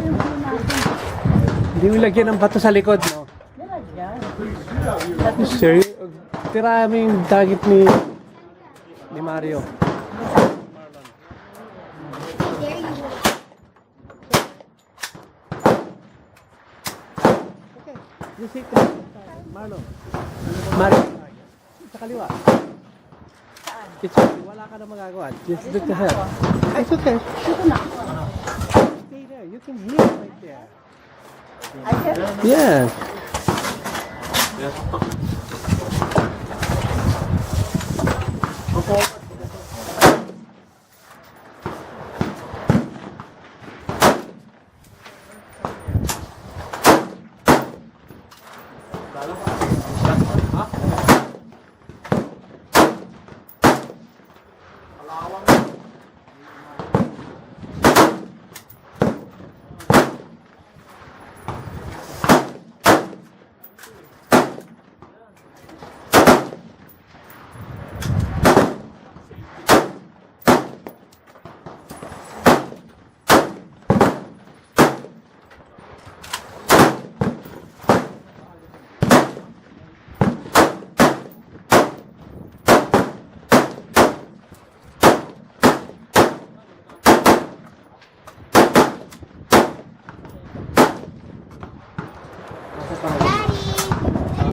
yung view natin? Hindi mo lagyan ng bato sa likod, no? Nilagyan. Sir, tira mo yung dagit ni Mario. Okay, you sit there. Marlon. Mario. Sa kaliwa. It's okay. Wala ka na magagawa. Just look ahead. It's okay. Dito na. Stay there. You can hear right there. I can. Yeah. Okay.